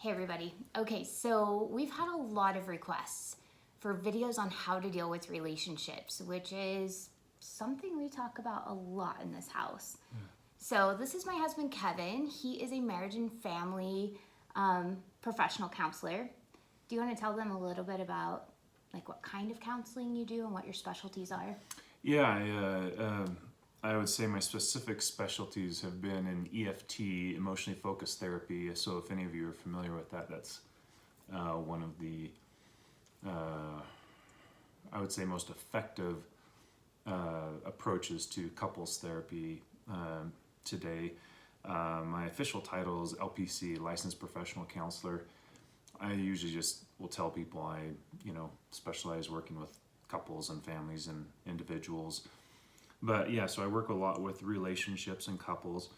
Hey everybody. Okay, so we've had a lot of requests for videos on how to deal with relationships, which is something we talk about a lot in this house. So this is my husband, Kevin. He is a marriage and family professional counselor. Do you want to tell them a little bit about like what kind of counseling you do and what your specialties are? Yeah, I would say my specific specialties have been in EFT, emotionally focused therapy. So if any of you are familiar with that, that's one of the, I would say, most effective approaches to couples therapy today. My official title is LPC, Licensed Professional Counselor. I usually just will tell people I, specialize working with couples and families and individuals. But yeah, so I work a lot with relationships and couples.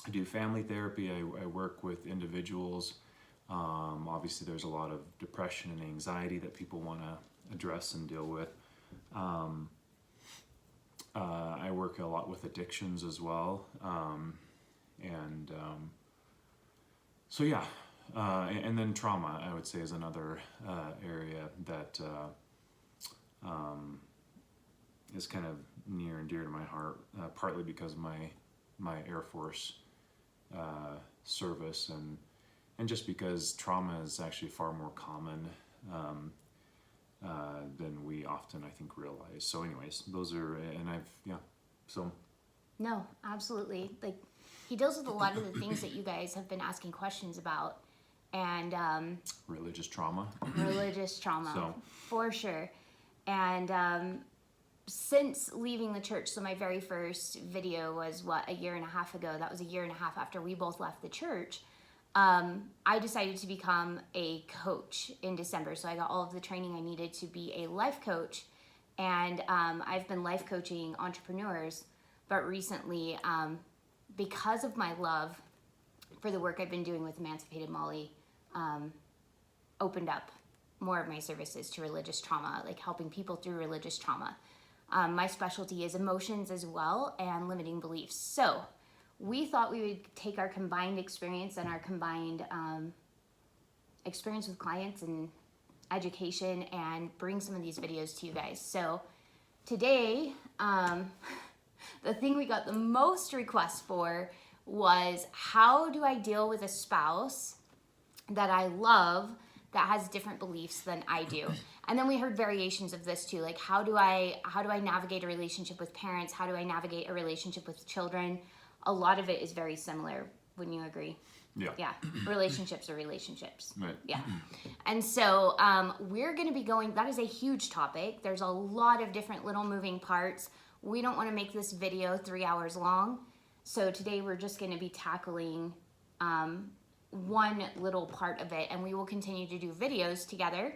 I do family therapy. I work with individuals. Obviously, there's a lot of depression and anxiety that people want to address and deal with. I work a lot with addictions as well. So yeah, and then trauma, I would say, is another area that is kind of near and dear to my heart, partly because of my Air Force service and just because trauma is actually far more common than we often, I think, realize. So anyways, those are, and No, absolutely. Like, he deals with a lot of the things that you guys have been asking questions about, and religious trauma. religious trauma, So. for sure. And since leaving the church, so my very first video was a year and a half ago. That was a year and a half after we both left the church. I decided to become a coach in December. So I got all of the training I needed to be a life coach. And I've been life coaching entrepreneurs. But recently, because of my love for the work I've been doing with Emancipated Molly, opened up more of my services to religious trauma, like helping people through religious trauma. My specialty is emotions as well and limiting beliefs. So we thought we would take our combined experience and our combined experience with clients and education and bring some of these videos to you guys. So today, the thing we got the most requests for was, how do I deal with a spouse that I love that has different beliefs than I do? And then we heard variations of this too, like how do I navigate a relationship with parents? How do I navigate a relationship with children? A lot of it is very similar. Wouldn't you agree? Yeah. Yeah. Relationships are relationships. Right. Yeah. And so we're going to be going, that is a huge topic. There's a lot of different little moving parts. We don't want to make this video 3 hours long. So today we're just going to be tackling one little part of it, and we will continue to do videos together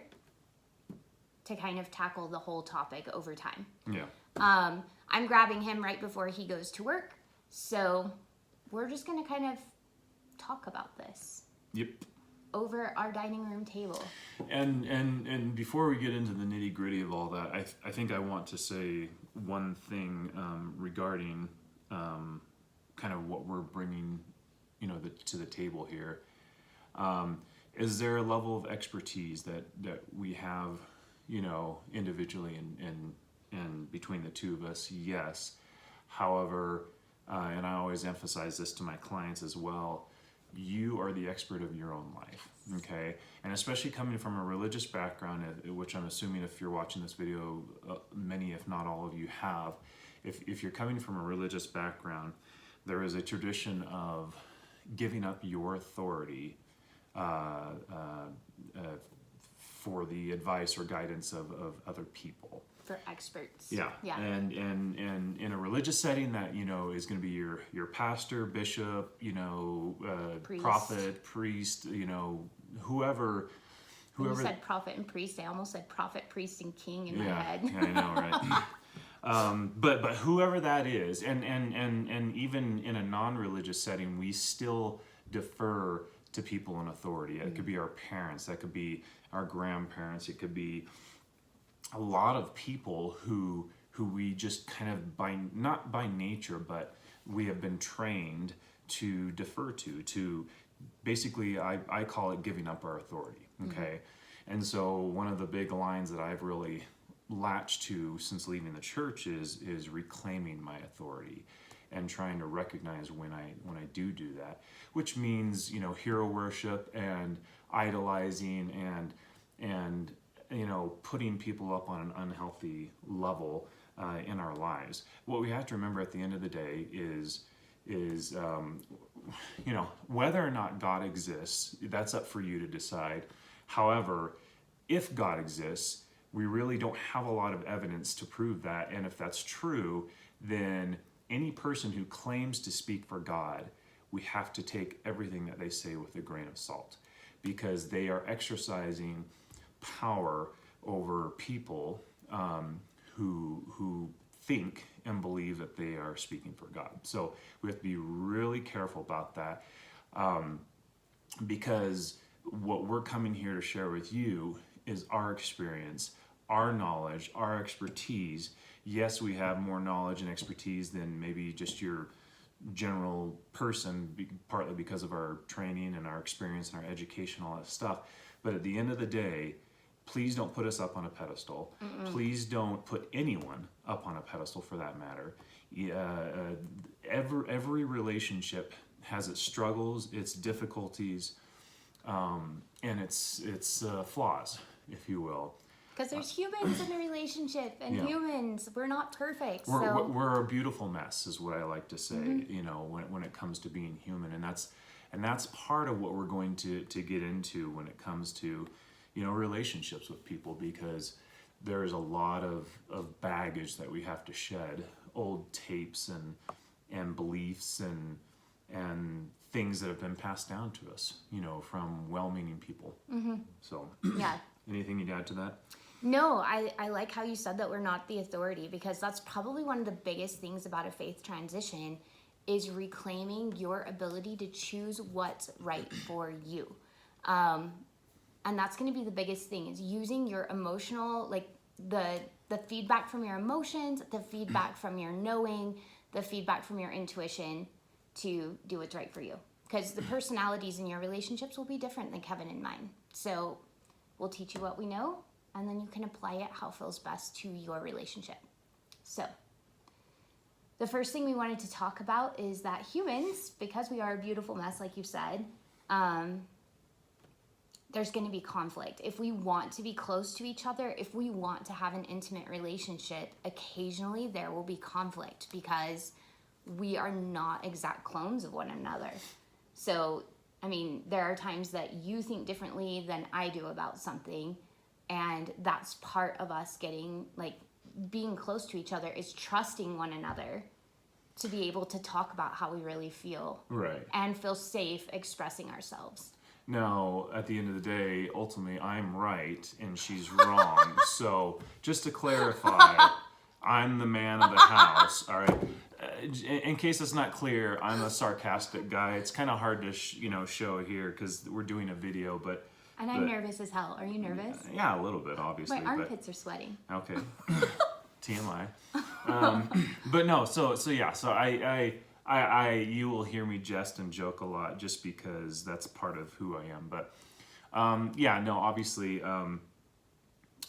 to kind of tackle the whole topic over time. Yeah. I'm grabbing him right before he goes to work, so we're just going to kind of talk about this. Yep. Over our dining room table. And before we get into the nitty gritty of all that, I think I want to say one thing regarding kind of what we're bringing, to the table here. Is there a level of expertise that we have, individually and between the two of us? Yes. However, and I always emphasize this to my clients as well, you are the expert of your own life, okay? And especially coming from a religious background, which I'm assuming if you're watching this video, many, if not all of you have. If you're coming from a religious background, there is a tradition of giving up your authority for the advice or guidance of other people. For experts. Yeah. And in a religious setting, that is going to be your pastor, bishop, Priest. prophet, priest, whoever. When you said prophet and priest, I almost said prophet, priest, and king in my head. Yeah, I know, right? But whoever that is, and even in a non-religious setting, we still defer to people in authority. It could be our parents, that could be our grandparents, it could be a lot of people who we just kind of not by nature, but we have been trained to defer to basically I call it giving up our authority. Okay. And so one of the big lines that I've really latched to since leaving the church is reclaiming my authority and trying to recognize when I do that, which means, you know, hero worship and idolizing and you know, putting people up on an unhealthy level in our lives. What we have to remember at the end of the day is you know, whether or not God exists, that's up for you to decide. However, if God exists, we really don't have a lot of evidence to prove that. And if that's true, then any person who claims to speak for God, we have to take everything that they say with a grain of salt, because they are exercising power over people who think and believe that they are speaking for God. So we have to be really careful about that, because what we're coming here to share with you is our experience, our knowledge, our expertise. Yes, we have more knowledge and expertise than maybe just your general person, partly because of our training and our experience and our education, all that stuff. But at the end of the day, please don't put us up on a pedestal. Please don't put anyone up on a pedestal, for that matter. Every relationship has its struggles, its difficulties, and its flaws, if you will. Because there's humans in a relationship, and Yeah. humans, we're not perfect. We're a beautiful mess, is what I like to say. You know, when it comes to being human, and that's part of what we're going to get into when it comes to, you know, relationships with people, because there's a lot of baggage that we have to shed, old tapes and beliefs and things that have been passed down to us, you know, from well-meaning people. So, yeah. anything you'd add to that? No, I like how you said that we're not the authority, because that's probably one of the biggest things about a faith transition is reclaiming your ability to choose what's right for you. And that's going to be the biggest thing, is using your emotional, like the feedback from your emotions, the feedback from your knowing, the feedback from your intuition to do what's right for you. Because the personalities in your relationships will be different than Kevin and mine. So we'll teach you what we know, and then you can apply it how feels best to your relationship. So the first thing we wanted to talk about is that humans, because we are a beautiful mess, like you said, there's going to be conflict. If we want to be close to each other, if we want to have an intimate relationship, occasionally there will be conflict, because we are not exact clones of one another. So, I mean, there are times that you think differently than I do about something, and that's part of us getting, like, being close to each other, is trusting one another to be able to talk about how we really feel. Right. And feel safe expressing ourselves. Now, at the end of the day, ultimately, I'm right and she's wrong. So, just to clarify, I'm the man of the house. All right. In case it's not clear, I'm a sarcastic guy. It's kind of hard to show here because we're doing a video, but. And I'm nervous as hell. Are you nervous? Yeah, a little bit, obviously. My armpits are sweating. Okay. TMI. But no, so yeah, so I you will hear me jest and joke a lot just because that's part of who I am. But yeah, no, obviously on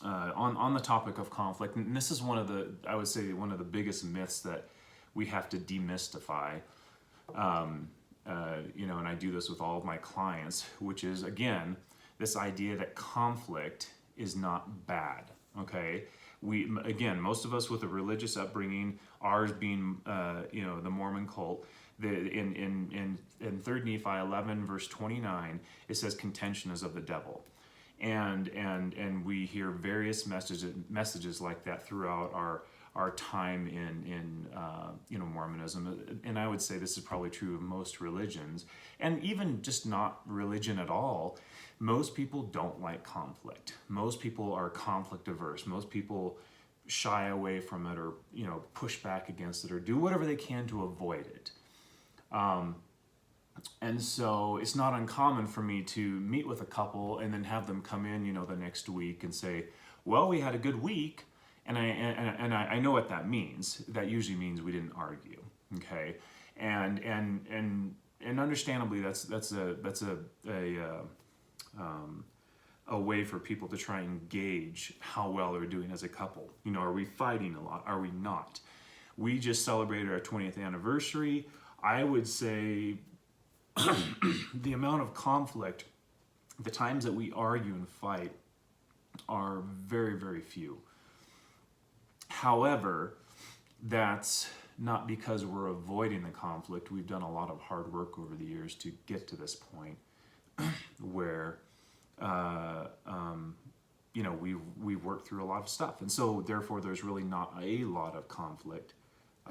the topic of conflict, and this is I would say one of the biggest myths that we have to demystify. And I do this with all of my clients, which is, again, this idea that conflict is not bad. Okay. Most of us with a religious upbringing, ours being, the Mormon cult, in 3 Nephi 11 verse 29, it says contention is of the devil. And we hear various messages like that throughout our time in Mormonism. And I would say this is probably true of most religions, and even just not religion at all. Most people don't like conflict. Most people are conflict averse. Most people shy away from it, or push back against it, or do whatever they can to avoid it. And so it's not uncommon for me to meet with a couple and then have them come in, the next week and say, "Well, we had a good week," and I know what that means. That usually means we didn't argue, okay? And and understandably, that's a way for people to try and gauge how well they're doing as a couple. You know, are we fighting a lot? Are we not? We just celebrated our 20th anniversary. I would say the amount of conflict, the times that we argue and fight, are very, very few. However, that's not because we're avoiding the conflict. We've done a lot of hard work over the years to get to this point where, you know, we've worked through a lot of stuff. And so, therefore, there's really not a lot of conflict.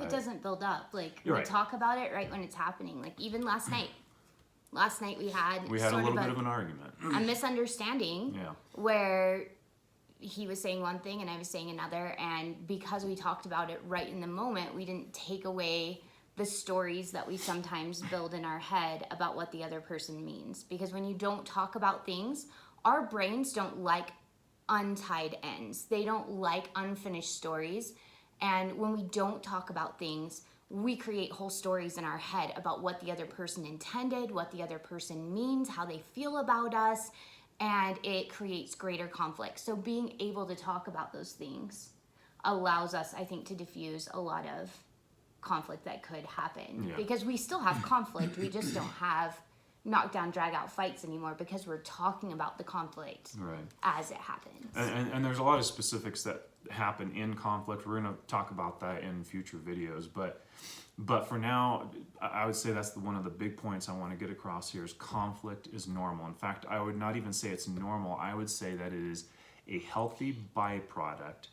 It doesn't build up. Like, You're we right. talk about it right when it's happening. Like, even last night. Last night we had a sort little bit of an argument. a misunderstanding Yeah. where he was saying one thing and I was saying another, and because we talked about it right in the moment, we didn't take away the stories that we sometimes build in our head about what the other person means. Because when you don't talk about things, our brains don't like untied ends. They don't like unfinished stories. And when we don't talk about things, we create whole stories in our head about what the other person intended, what the other person means, how they feel about us, and it creates greater conflict. So being able to talk about those things allows us, I think, to diffuse a lot of conflict that could happen. Yeah. Because we still have conflict, we just don't have knockdown, drag out fights anymore because we're talking about the conflict Right. as it happens. And there's a lot of specifics that happen in conflict. We're going to talk about that in future videos, but for now, I would say that's one of the big points I want to get across here is conflict is normal. In fact, I would not even say it's normal. I would say that it is a healthy byproduct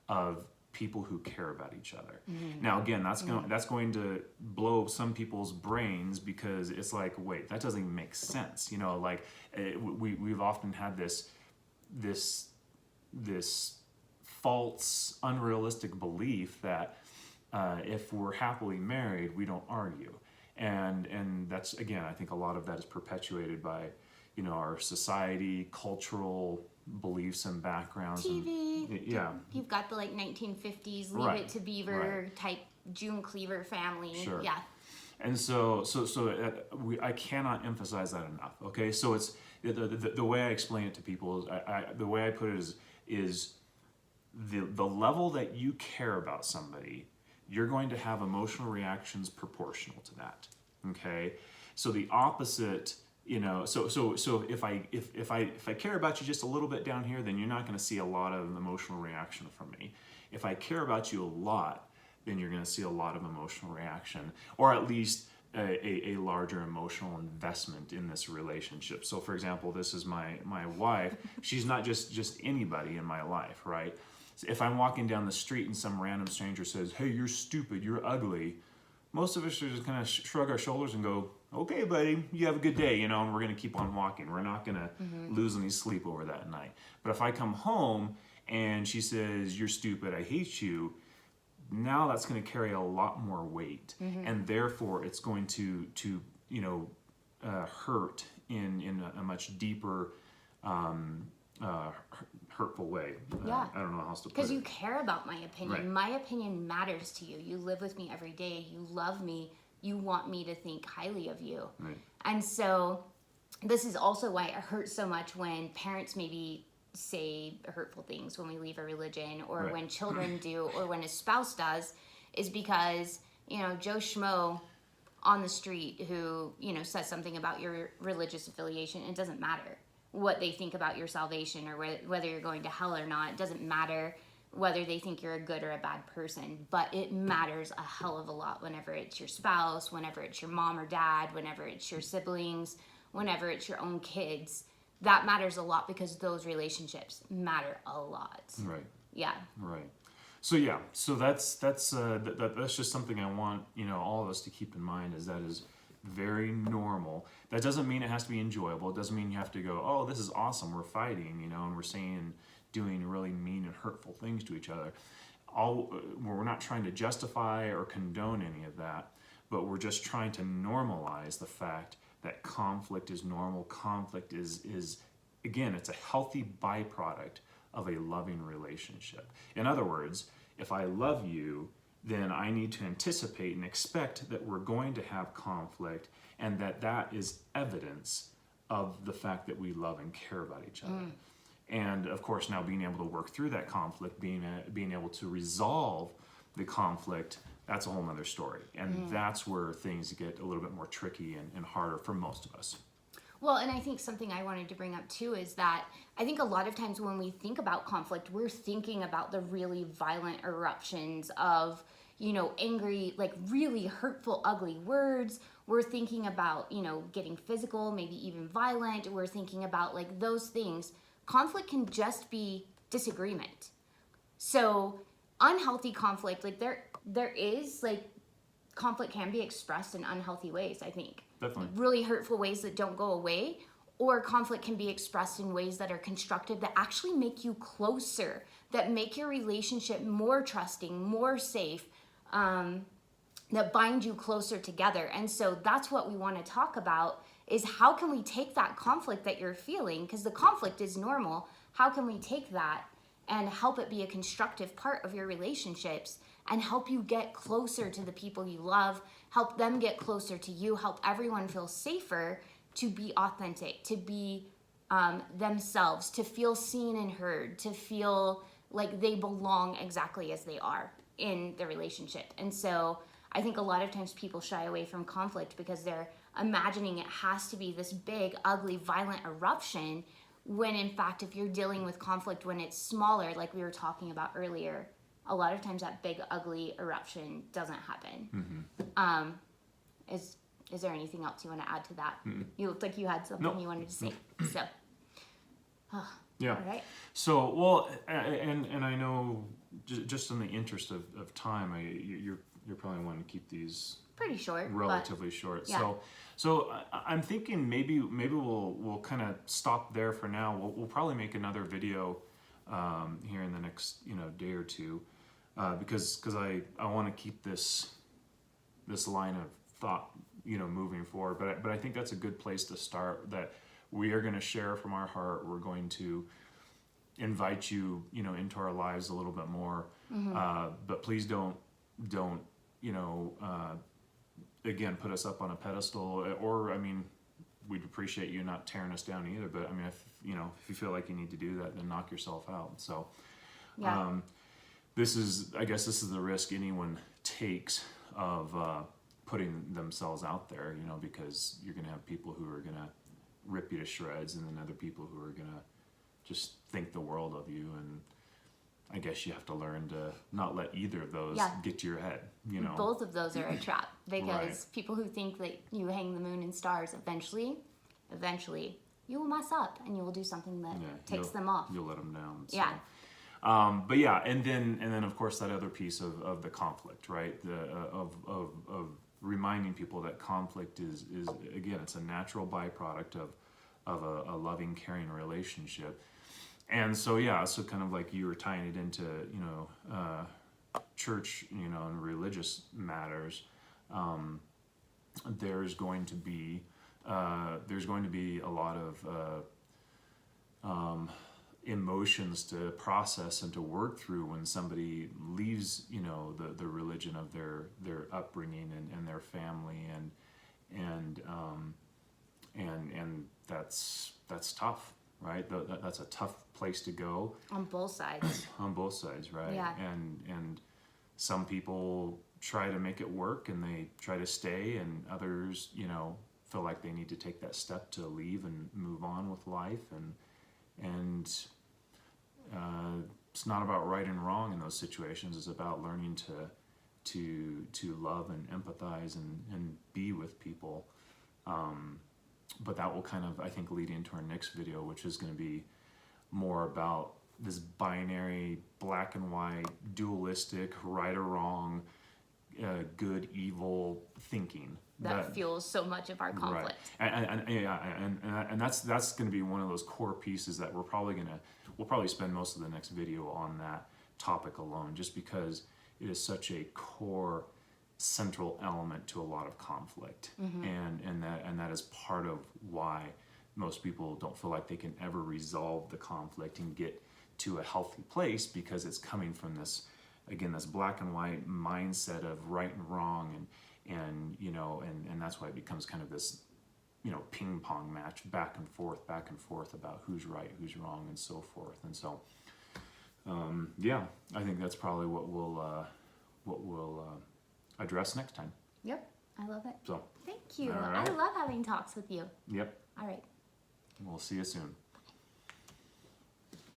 of people who care about each other. Mm-hmm. Now, again, that's going to blow some people's brains because it's like, wait, that doesn't even make sense. You know, like we've often had this false, unrealistic belief that if we're happily married, we don't argue. And that's, again, I think a lot of that is perpetuated by, you know, our society, cultural beliefs and backgrounds. TV. And, yeah. You've got the like 1950s Leave Right. It to Beaver Right. type June Cleaver family. Sure. Yeah. And so I cannot emphasize that enough. Okay, so it's the way I explain it to people is the way I put it is the level that you care about somebody, you're going to have emotional reactions proportional to that. Okay, so the opposite, you know, so if I care about you just a little bit down here, then you're not going to see a lot of emotional reaction from me. If I care about you a lot, then you're going to see a lot of emotional reaction, or at least a larger emotional investment in this relationship. So, for example, this is my wife. She's not just anybody in my life, right? So if I'm walking down the street and some random stranger says, "Hey, you're stupid, you're ugly," most of us are just kind of shrug our shoulders and go, "Okay, buddy, you have a good day," you know, and we're going to keep on walking. We're not going to lose any sleep over that night. But if I come home and she says, "You're stupid, I hate you," now that's going to carry a lot more weight, and therefore it's going to you know hurt in a much deeper hurtful way. Yeah. I don't know how else to put it. Because you care about my opinion. Right. My opinion matters to you. You live with me every day. You love me. You want me to think highly of you. Right. And so this is also why it hurts so much when parents maybe say hurtful things when we leave a religion, or Right. when children do, or when a spouse does, is because, you know, Joe Schmo on the street who, you know, says something about your religious affiliation, it doesn't matter what they think about your salvation or whether you're going to hell or not. It doesn't matter whether they think you're a good or a bad person, but it matters a hell of a lot whenever it's your spouse, whenever it's your mom or dad, whenever it's your siblings, whenever it's your own kids. That matters a lot because those relationships matter a lot. Right. Yeah. Right. So yeah. So that's just something I want, you know, all of us to keep in mind, is that is very normal. That doesn't mean it has to be enjoyable. It doesn't mean you have to go, "Oh, this is awesome, we're fighting," you know, and we're saying, doing really mean and hurtful things to each other. We're not trying to justify or condone any of that, but we're just trying to normalize the fact that conflict is normal. Conflict is again, it's a healthy byproduct of a loving relationship. In other words, if I love you then I need to anticipate and expect that we're going to have conflict, and that is evidence of the fact that we love and care about each other. And of course, now being able to work through that conflict, being able to resolve the conflict, that's a whole nother story. And that's where things get a little bit more tricky and harder for most of us. Well, and I think something I wanted to bring up too is that I think a lot of times when we think about conflict, we're thinking about the really violent eruptions of, angry, like really hurtful, ugly words. We're thinking about, getting physical, maybe even violent. We're thinking about like those things. Conflict can just be disagreement. So unhealthy conflict, like there is like conflict can be expressed in unhealthy ways, I think. Definitely. Really hurtful ways that don't go away, or conflict can be expressed in ways that are constructive, that actually make you closer, that make your relationship more trusting, more safe, that bind you closer together. And so that's what we want to talk about, is how can we take that conflict that you're feeling, because the conflict is normal, how can we take that and help it be a constructive part of your relationships and help you get closer to the people you love, help them get closer to you, help everyone feel safer to be authentic, to be themselves, to feel seen and heard, to feel like they belong exactly as they are in the relationship. And so I think a lot of times people shy away from conflict because they're imagining it has to be this big, ugly, violent eruption, when in fact, if you're dealing with conflict when it's smaller, like we were talking about earlier, a lot of times that big, ugly eruption doesn't happen. Is there anything else you want to add to that? You looked like you had something you wanted to say. So, yeah. all right. So, well, and I know just in the interest of time, you're probably wanting to keep these Pretty short, relatively short. yeah. So I'm thinking maybe we'll kind of stop there for now. We'll probably make another video here in the next day or two, because I want to keep this line of thought moving forward. But I think that's a good place to start. That we are going to share from our heart. We're going to invite you into our lives a little bit more. But please don't again, put us up on a pedestal, or, I mean, we'd appreciate you not tearing us down either, but I mean, if you feel like you need to do that, then knock yourself out. So, Yeah. I guess this is the risk anyone takes of putting themselves out there, because you're going to have people who are going to rip you to shreds, and then other people who are going to just think the world of you. And I guess you have to learn to not let either of those get to your head, Both of those are a trap, because Right. people who think that you hang the moon and stars, eventually you will mess up and you will do something that takes them off. You'll let them down. So. Yeah. But yeah, and then of course that other piece of the conflict, right? Of reminding people that conflict is again, it's a natural byproduct of a loving, caring relationship. And so so kind of like you were tying it into church, and religious matters. There's going to be a lot of emotions to process and to work through when somebody leaves the religion of their upbringing and their family, and that's tough, right? That's a tough place to go On both sides. on both sides, right? Yeah. And some people try to make it work and they try to stay, and others feel like they need to take that step to leave and move on with life, and it's not about right and wrong in those situations. It's about learning to love and empathize and be with people. But that will kind of, I think, lead into our next video, which is going to be more about this binary, black and white, dualistic, right or wrong, good, evil thinking. That fuels so much of our conflict. Right. And that's going to be one of those core pieces that we'll probably spend most of the next video on that topic alone, just because it is such a core central element to a lot of conflict. And that is part of why most people don't feel like they can ever resolve the conflict and get to a healthy place, because it's coming from this again, this black and white mindset of right and wrong, and you know, and that's why it becomes kind of this, you know, ping pong match, back and forth about who's right, who's wrong, and so forth. And so, yeah, I think that's probably what we'll address next time. Yep, I love it. So, Thank you. all right. I love having talks with you. Yep, All right. we'll see you soon.